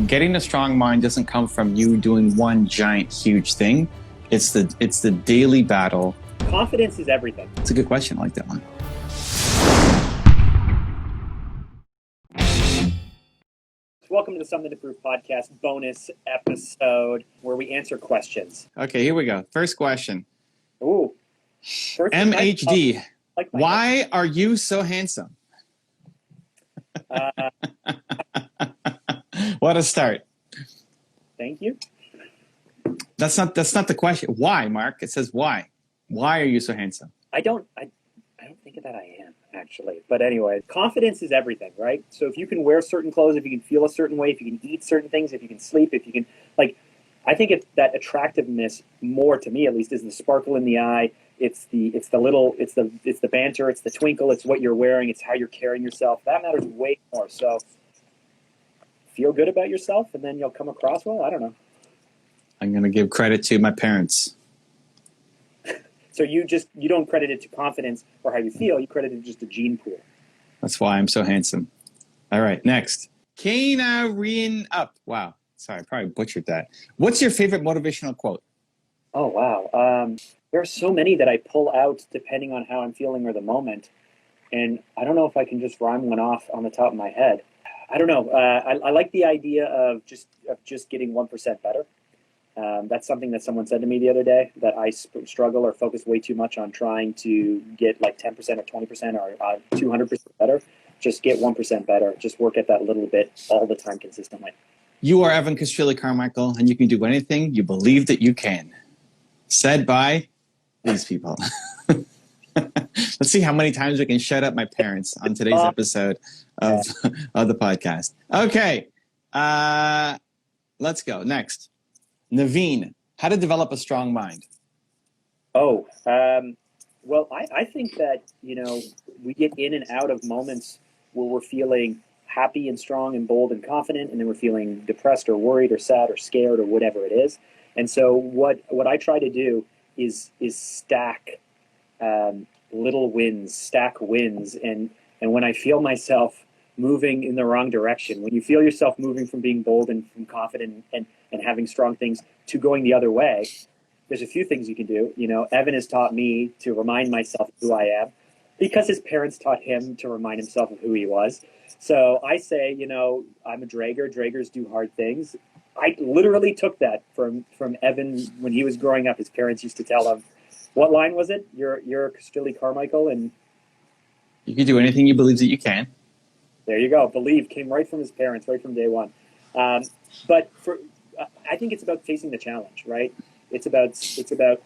Getting a strong mind doesn't come from you doing one giant, huge thing. It's the daily battle. Confidence is everything. It's a good question. I like that one. Welcome to the Something to Prove podcast bonus episode where we answer questions. Okay, here we go. First question. Ooh. MHD. Why are you so handsome? What a start. Thank you. That's not the question. Why, Mark? It says why. Why are you so handsome? I don't think that I am, actually. But anyway, confidence is everything, right? So if you can wear certain clothes, if you can feel a certain way, if you can eat certain things, if you can sleep, if you can, I think that attractiveness, more to me at least, is the sparkle in the eye. It's the banter, it's the twinkle, it's what you're wearing, it's how you're carrying yourself. That matters way more. So feel good about yourself, and then you'll come across well. I don't know. I'm going to give credit to my parents. So you don't credit it to confidence or how you feel. You credit it just to gene pool. That's why I'm so handsome. All right, next. Kaina up. Wow. Sorry, I probably butchered that. What's your favorite motivational quote? Oh, wow. There are so many that I pull out depending on how I'm feeling or the moment. And I don't know if I can just rhyme one off on the top of my head. I don't know. I like the idea of just getting 1% better. That's something that someone said to me the other day, that I struggle or focus way too much on trying to get like 10% or 20% or 200% better. Just get 1% better. Just work at that little bit all the time consistently. You are Evan Carmichael, and you can do anything you believe that you can. Said by these people. Let's see how many times we can shut up my parents on today's episode of the podcast. Okay. Let's go. Next. Naveen, how to develop a strong mind. Well, I think that, we get in and out of moments where we're feeling happy and strong and bold and confident, and then we're feeling depressed or worried or sad or scared or whatever it is. And so what I try to do is stack little wins, stack wins. And when I feel myself moving in the wrong direction, when you feel yourself moving from being bold and from confident and having strong things to going the other way, there's a few things you can do. Evan has taught me to remind myself of who I am because his parents taught him to remind himself of who he was. So I say, I'm a Drager. Dragers do hard things. I literally took that from Evan when he was growing up. His parents used to tell him, what line was it? You're Drager Carmichael, and you can do anything you believe that you can. There you go. Believe came right from his parents, right from day one. But I think it's about facing the challenge, right? It's about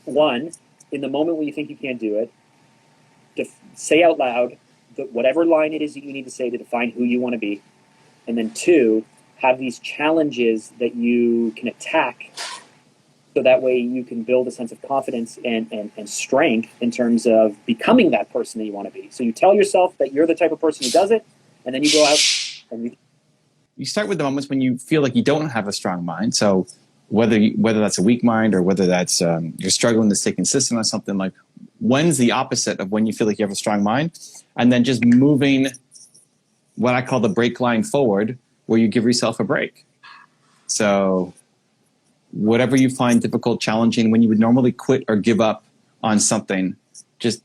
one, in the moment when you think you can't do it, to say out loud whatever line it is that you need to say to define who you want to be, and then two, have these challenges that you can attack, so that way you can build a sense of confidence and strength in terms of becoming that person that you want to be. So you tell yourself that you're the type of person who does it, and then you go out and you start with the moments when you feel like you don't have a strong mind. So whether that's a weak mind or whether that's you're struggling to stay consistent on something, like when's the opposite of when you feel like you have a strong mind, and then just moving what I call the break line forward, where you give yourself a break. So whatever you find difficult, challenging, when you would normally quit or give up on something, just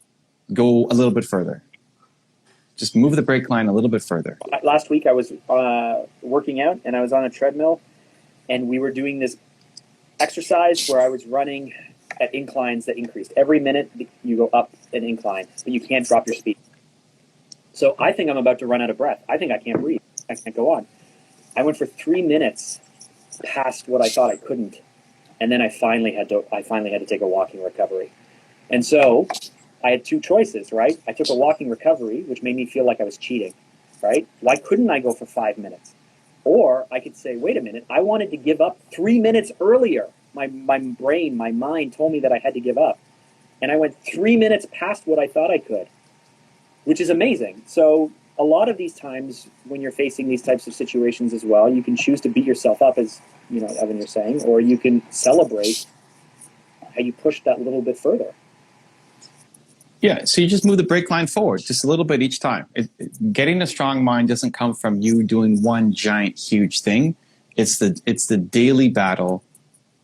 go a little bit further. Just move the brake line a little bit further. Last week I was working out, and I was on a treadmill, and we were doing this exercise where I was running at inclines that increased. Every minute you go up an incline, but you can't drop your speed. So I think I'm about to run out of breath. I think I can't breathe. I can't go on. I went for 3 minutes past what I thought I couldn't, and then I finally had to take a walking recovery. And so I had two choices, right? I took a walking recovery, which made me feel like I was cheating, right? Why couldn't I go for 5 minutes? Or I could say, wait a minute, I wanted to give up 3 minutes earlier. My brain, my mind told me that I had to give up. And I went 3 minutes past what I thought I could, which is amazing. So a lot of these times when you're facing these types of situations as well, you can choose to beat yourself up, as Evan, you're saying, or you can celebrate how you pushed that little bit further. Yeah, so you just move the brake line forward just a little bit each time. Getting a strong mind doesn't come from you doing one giant, huge thing. It's the daily battle.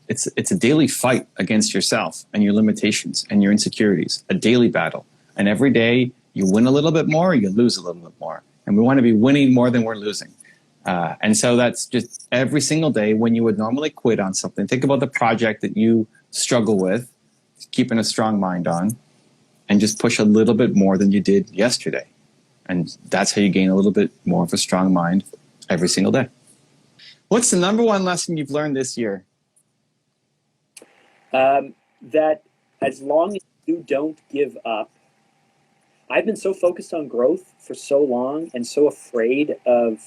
It's a daily fight against yourself and your limitations and your insecurities. A daily battle, and every day you win a little bit more, you lose a little bit more, and we want to be winning more than we're losing. And so that's just every single day when you would normally quit on something. Think about the project that you struggle with, keeping a strong mind on, and just push a little bit more than you did yesterday. And that's how you gain a little bit more of a strong mind every single day. What's the number one lesson you've learned this year? That as long as you don't give up, I've been so focused on growth for so long and so afraid of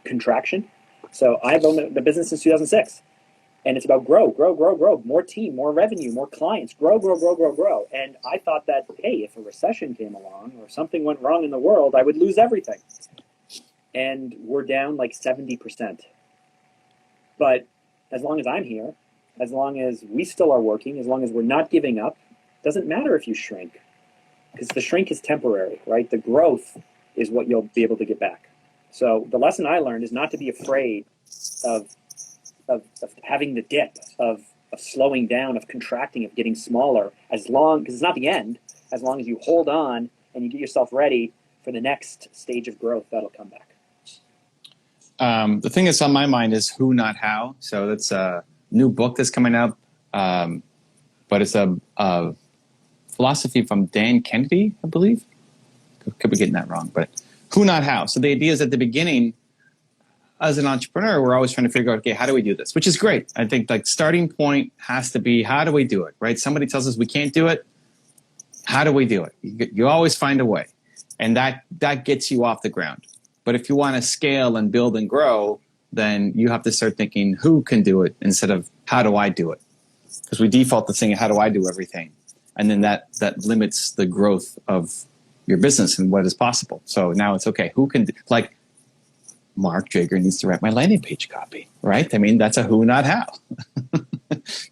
contraction. So I've owned the business since 2006. And it's about grow, grow, grow, grow, more team, more revenue, more clients, grow, grow, grow, grow, grow. And I thought that, hey, if a recession came along or something went wrong in the world, I would lose everything. And we're down like 70%. But as long as I'm here, as long as we still are working, as long as we're not giving up, doesn't matter if you shrink, because the shrink is temporary, right? The growth is what you'll be able to get back. So the lesson I learned is not to be afraid of having the dip, of slowing down, of contracting, of getting smaller, as long, because it's not the end, as long as you hold on and you get yourself ready for the next stage of growth that'll come back. The thing that's on my mind is who, not how. So that's a new book that's coming out, but it's a philosophy from Dan Kennedy, I believe. Could be getting that wrong, but who, not how. So the idea is at the beginning, as an entrepreneur, we're always trying to figure out, okay, how do we do this? Which is great. I think like starting point has to be, how do we do it, right? Somebody tells us we can't do it. How do we do it? You always find a way. And that gets you off the ground. But if you want to scale and build and grow, then you have to start thinking who can do it instead of how do I do it? Because we default to saying, how do I do everything? And then that limits the growth of your business and what is possible. So now it's okay. Who can, like, Mark Drager needs to write my landing page copy, right? I mean, that's a who, not how.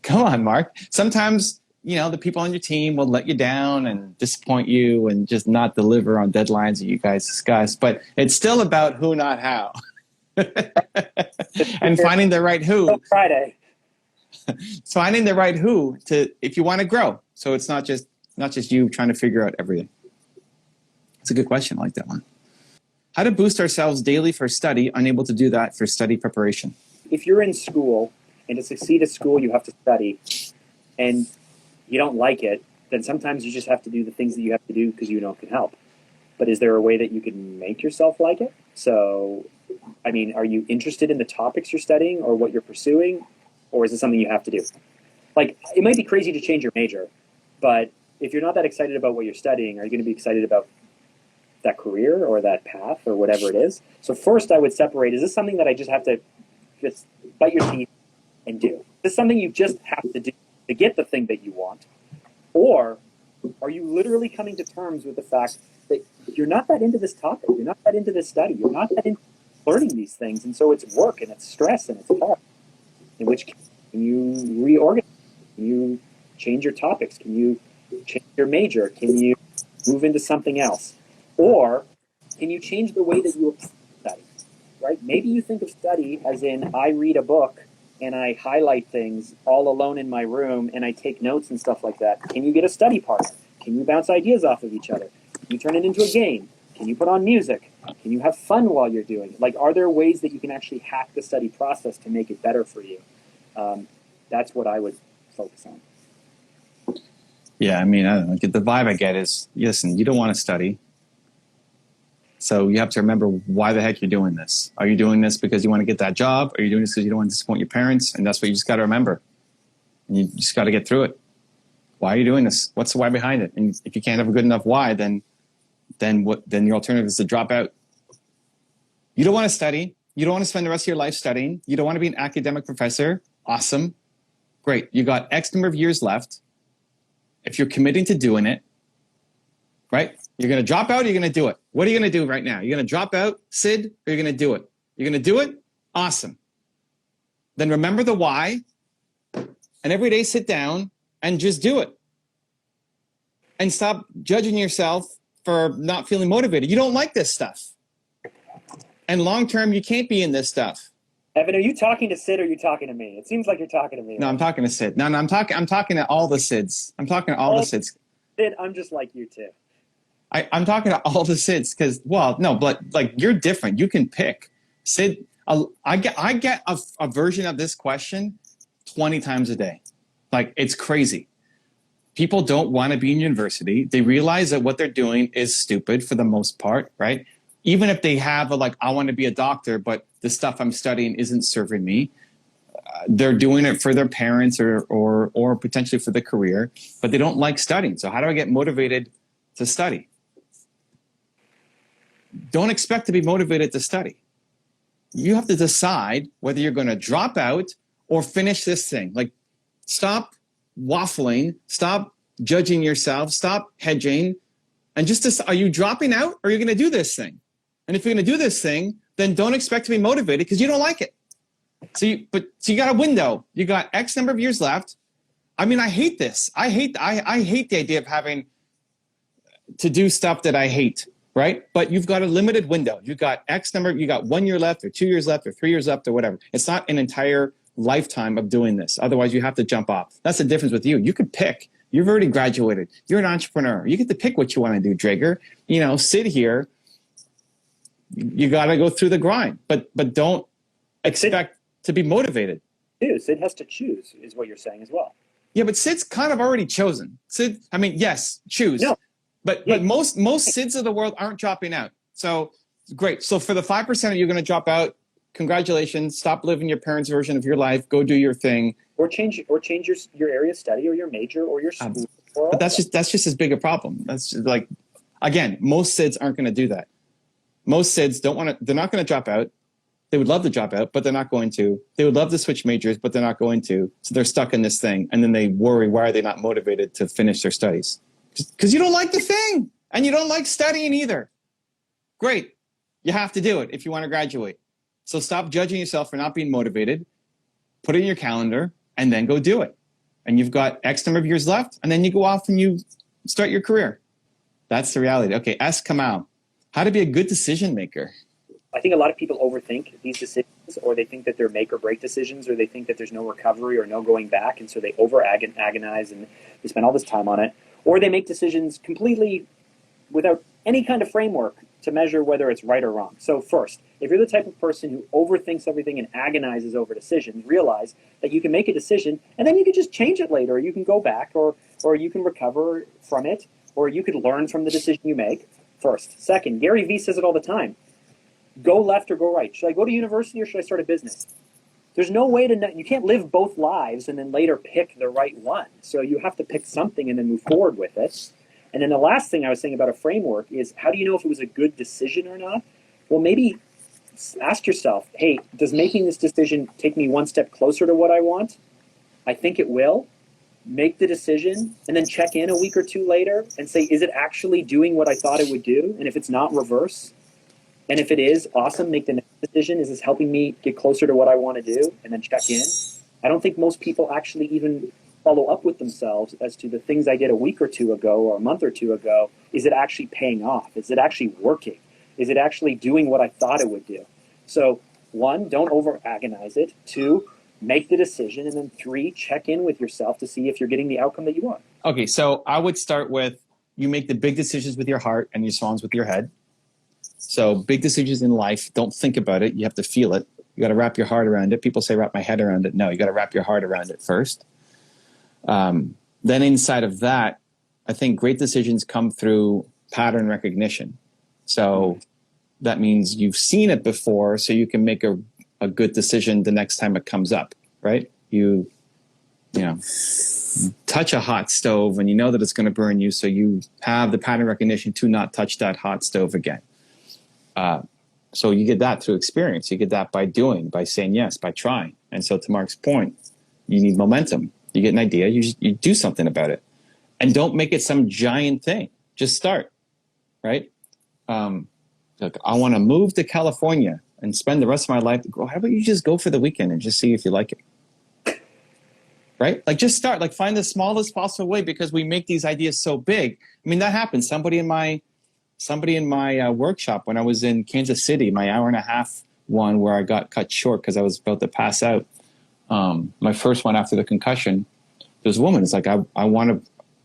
Come on, Mark. Sometimes, the people on your team will let you down and disappoint you and just not deliver on deadlines that you guys discuss. But it's still about who, not how. And finding the right who. Friday. Finding the right who if you want to grow. So it's not just you trying to figure out everything. It's a good question. I like that one. How to boost ourselves daily for study, unable to do that for study preparation. If you're in school and to succeed at school, you have to study and you don't like it, then sometimes you just have to do the things that you have to do because you know it can help. But is there a way that you can make yourself like it? So, I mean, are you interested in the topics you're studying or what you're pursuing? Or is it something you have to do? Like, it might be crazy to change your major, but if you're not that excited about what you're studying, are you going to be excited about that career or that path or whatever it is? So first I would separate, is this something that I just have to just bite your teeth and do? Is this something you just have to do to get the thing that you want? Or are you literally coming to terms with the fact that you're not that into this topic, you're not that into this study, you're not that into learning these things, and so it's work and it's stress and it's hard? In which case, can you reorganize? Can you change your topics? Can you change your major? Can you move into something else? Or can you change the way that you study, right? Maybe you think of study as in I read a book and I highlight things all alone in my room and I take notes and stuff like that. Can you get a study partner? Can you bounce ideas off of each other? Can you turn it into a game? Can you put on music? Can you have fun while you're doing it? Like, are there ways that you can actually hack the study process to make it better for you? That's what I would focus on. Yeah, I mean, I don't know. The vibe I get is, listen, you don't want to study. So you have to remember why the heck you're doing this. Are you doing this because you want to get that job? Are you doing this because you don't want to disappoint your parents? And that's what you just got to remember. And you just got to get through it. Why are you doing this? What's the why behind it? And if you can't have a good enough why, then your alternative is to drop out. You don't want to study. You don't want to spend the rest of your life studying. You don't want to be an academic professor. Awesome. Great. You got X number of years left. If you're committing to doing it, right? You're going to drop out or you're going to do it. What are you going to do right now? You're going to drop out, Sid, or you're going to do it? You're going to do it? Awesome. Then remember the why and every day sit down and just do it. and stop judging yourself for not feeling motivated. You don't like this stuff. And long term, you can't be in this stuff. Evan, are you talking to Sid or are you talking to me? It seems like you're talking to me. No, I'm talking to Sid. No, I'm talking to all the Sids. I'm talking to all the Sids. Sid, I'm just like you too. I'm talking to all the Sids because, well, no, but like you're different. You can pick. Sid, I get a version of this question 20 times a day. Like, it's crazy. People don't want to be in university. They realize that what they're doing is stupid for the most part, right? Even if they have I want to be a doctor, but the stuff I'm studying isn't serving me. They're doing it for their parents or potentially for the career, but they don't like studying. So how do I get motivated to study? Don't expect to be motivated to study. You have to decide whether you're going to drop out or finish this thing. Like, stop waffling, stop judging yourself, stop hedging, and just decide, are you dropping out or are you going to do this thing? And if you're going to do this thing, then don't expect to be motivated because you don't like it. So you got a window. You got X number of years left. I mean, I hate this. I hate the idea of having to do stuff that I hate, right? But you've got a limited window. You've got X number, you got 1 year left or 2 years left or 3 years left or whatever. It's not an entire lifetime of doing this. Otherwise, you have to jump off. That's the difference with you. You could pick. You've already graduated. You're an entrepreneur. You get to pick what you want to do, Drager. Sit here. You got to go through the grind, but don't expect to be motivated. Dude, Sid has to choose, is what you're saying as well. Yeah, but Sid's kind of already chosen. Sid, I mean, yes, choose. No. But most Sids of the world aren't dropping out. So great. So for the 5% of you going to drop out, congratulations. Stop living your parents' version of your life. Go do your thing. Or change your area of study or your major or your school. But that's just as big a problem. That's just like, again, most Sids aren't going to do that. Most Sids they're not going to drop out. They would love to drop out, but they're not going to. They would love to switch majors, but they're not going to. So they're stuck in this thing. And then they worry, why are they not motivated to finish their studies? Because you don't like the thing and you don't like studying either. Great. You have to do it if you want to graduate. So stop judging yourself for not being motivated. Put it in your calendar and then go do it. And you've got X number of years left, and then you go off and you start your career. That's the reality. Okay, S. Kamau. How to be a good decision maker. I think a lot of people overthink these decisions, or they think that they're make or break decisions, or they think that there's no recovery or no going back, and so they agonize and they spend all this time on it. Or they make decisions completely without any kind of framework to measure whether it's right or wrong. So first, if you're the type of person who overthinks everything and agonizes over decisions, realize that you can make a decision and then you can just change it later. You can go back or you can recover from it, or you can learn from the decision you make. First. Second, Gary Vee says it all the time. Go left or go right. Should I go to university or should I start a business? There's no way to know. You can't live both lives and then later pick the right one. So you have to pick something and then move forward with it. And then the last thing I was saying about a framework is, how do you know if it was a good decision or not? Well, maybe ask yourself, hey, does making this decision take me one step closer to what I want? I think it will. Make the decision and then check in a week or two later and say, is it actually doing what I thought it would do? And if it's not, reverse. And if it is, awesome, make the next decision. Is this helping me get closer to what I want to do? And then check in. I don't think most people actually even follow up with themselves as to the things I did a week or two ago or a month or two ago. Is it actually paying off? Is it actually working? Is it actually doing what I thought it would do? So 1, don't over agonize it. 2, make the decision. And then 3, check in with yourself to see if you're getting the outcome that you want. Okay, so I would start with, you make the big decisions with your heart and your songs with your head. So big decisions in life, don't think about it. You have to feel it. You got to wrap your heart around it. People say wrap my head around it. No, you got to wrap your heart around it first. Then inside of that, I think great decisions come through pattern recognition. So that means you've seen it before, so you can make a good decision the next time it comes up, right? You touch a hot stove and you know that it's going to burn you, so you have the pattern recognition to not touch that hot stove again. So you get that through experience. You get that by doing, by saying yes, by trying. And so to Mark's point, you need momentum. You get an idea, you do something about it. And don't make it some giant thing. Just start, right? Look, I want to move to California and spend the rest of my life. How about you just go for the weekend and just see if you like it? right? Like just start, like find the smallest possible way, because we make these ideas so big. I mean, that happened. Somebody in my workshop when I was in Kansas City, my hour and a half one where I got cut short because I was about to pass out. My first one after the concussion, there's a woman. It's like, I want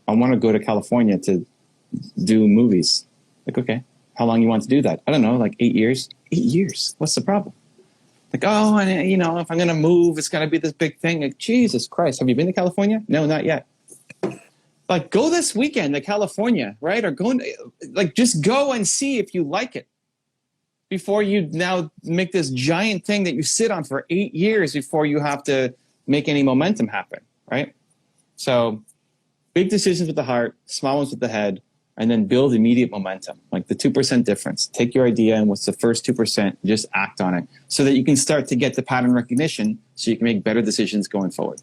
to go to California to do movies. Like, okay, how long you want to do that? I don't know, like 8 years. 8 years. What's the problem? Like, oh, and you know, if I'm going to move, it's going to be this big thing. Like, Jesus Christ, have you been to California? No, not yet. Like, go this weekend to California, right? Or go, like, just go and see if you like it before you now make this giant thing that you sit on for 8 years before you have to make any momentum happen, right? So big decisions with the heart, small ones with the head, and then build immediate momentum, like the 2% difference. Take your idea and what's the first 2%, just act on it so that you can start to get the pattern recognition so you can make better decisions going forward.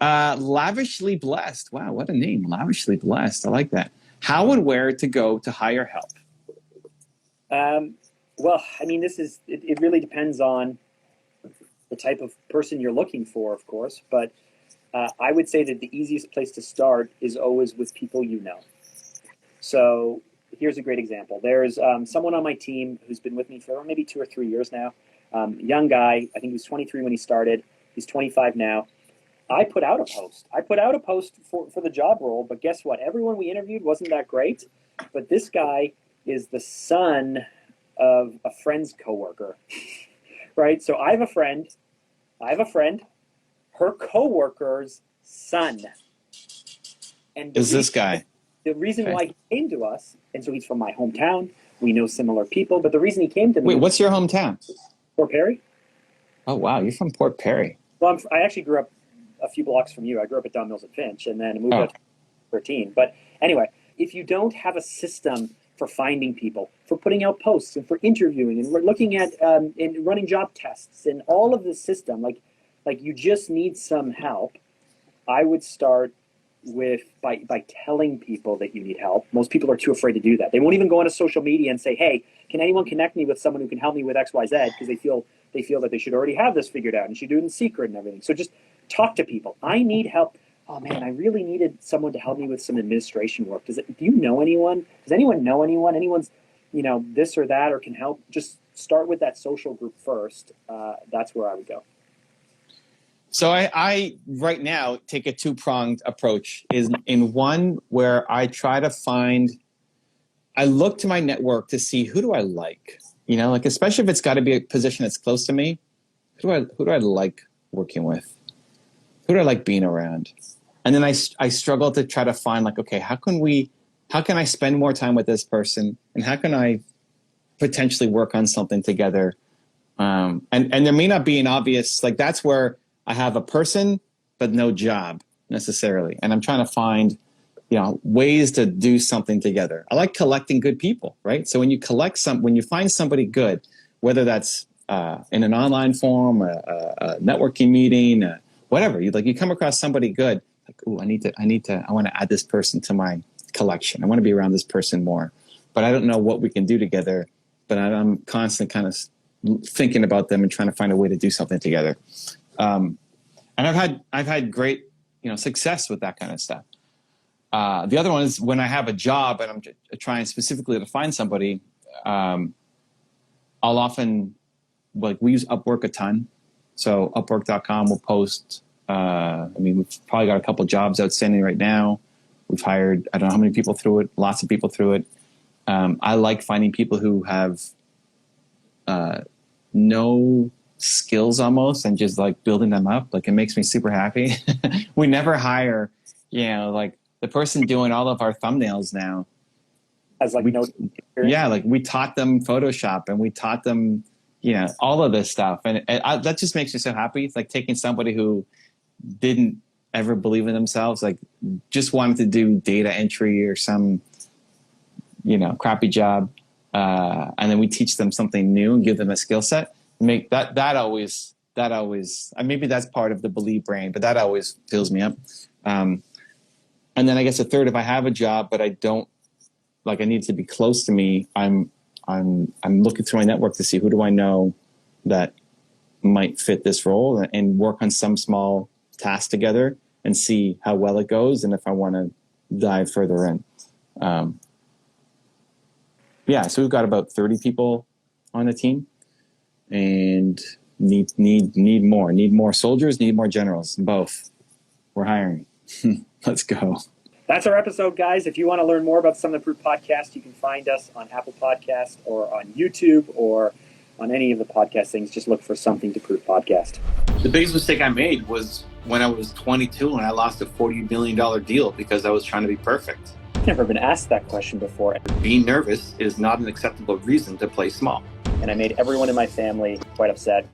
Lavishly blessed. Wow, what a name. Lavishly blessed. I like that. How and where to go to hire help? Well, I mean, it really depends on the type of person you're looking for, of course, but I would say that the easiest place to start is always with people you know. So here's a great example. There's someone on my team who's been with me for maybe 2 or 3 years now. Young guy, I think he was 23 when he started. He's 25 now. I put out a post for the job role, but guess what? Everyone we interviewed wasn't that great. But this guy is the son of a friend's coworker, right? So I have a friend, her coworker's son. And Is this guy? The reason why he came to us, and so he's from my hometown, we know similar people, but the reason he came to me... Wait, what's your hometown? Port Perry. Oh, wow, you're from Port Perry. Well, I actually grew up a few blocks from you. I grew up at Don Mills and Finch, and then moved out to 13. But anyway, if you don't have a system for finding people, for putting out posts, and for interviewing, and we're looking at and running job tests, and all of the system, like you just need some help, I would start with by telling people that you need help. Most people are too afraid to do that. They won't even go onto social media and say, hey, can anyone connect me with someone who can help me with XYZ? Because they feel that they should already have this figured out and should do it in secret and everything. So just talk to people. I need help. Oh man, I really needed someone to help me with some administration work. Do you know anyone? Does anyone know anyone? Anyone's, this or that, or can help? Just start with that social group first. That's where I would go. So I right now take a two-pronged approach. Is in one where I try to I look to my network to see who do I like, like especially if it's got to be a position that's close to me. Who do I like working with? Who do I like being around? And then I struggle to try to find like, okay, how can I spend more time with this person, and how can I potentially work on something together? And there may not be an obvious, like that's where I have a person, but no job necessarily. And I'm trying to find, ways to do something together. I like collecting good people, right? So when you find somebody good, whether that's in an online forum, a networking meeting, whatever, you come across somebody good, like, ooh, I want to add this person to my collection. I want to be around this person more, but I don't know what we can do together. But I'm constantly kind of thinking about them and trying to find a way to do something together. And I've had great, success with that kind of stuff. The other one is when I have a job and I'm trying specifically to find somebody, I'll often, we use Upwork a ton. So Upwork.com will post, we've probably got a couple jobs outstanding right now. We've hired, I don't know how many people through it, lots of people through it. I like finding people who have no skills almost and just like building them up. Like it makes me super happy. We never hire, like the person doing all of our thumbnails now. As like no experience. Yeah, like we taught them Photoshop and we taught them, all of this stuff. And that just makes me so happy. It's like taking somebody who didn't ever believe in themselves, like just wanted to do data entry or some, crappy job. And then we teach them something new and give them a skill set. Make that always, maybe that's part of the believe brain, but that always fills me up. And then I guess a third, if I have a job, but I don't, I need to be close to me, I'm looking through my network to see who do I know that might fit this role and work on some small task together. and see how well it goes and if I want to dive further in. Yeah, so we've got about 30 people on the team, and need more soldiers, need more generals, both. We're hiring. Let's go. That's our episode, guys. If you want to learn more about Some of the Proof podcast, you can find us on Apple Podcast or on YouTube or on any of the podcast things. Just look for Something to Prove podcast. The biggest mistake I made was when I was 22 and I lost a $40 million deal because I was trying to be perfect. I've never been asked that question before. Being nervous is not an acceptable reason to play small. And I made everyone in my family quite upset.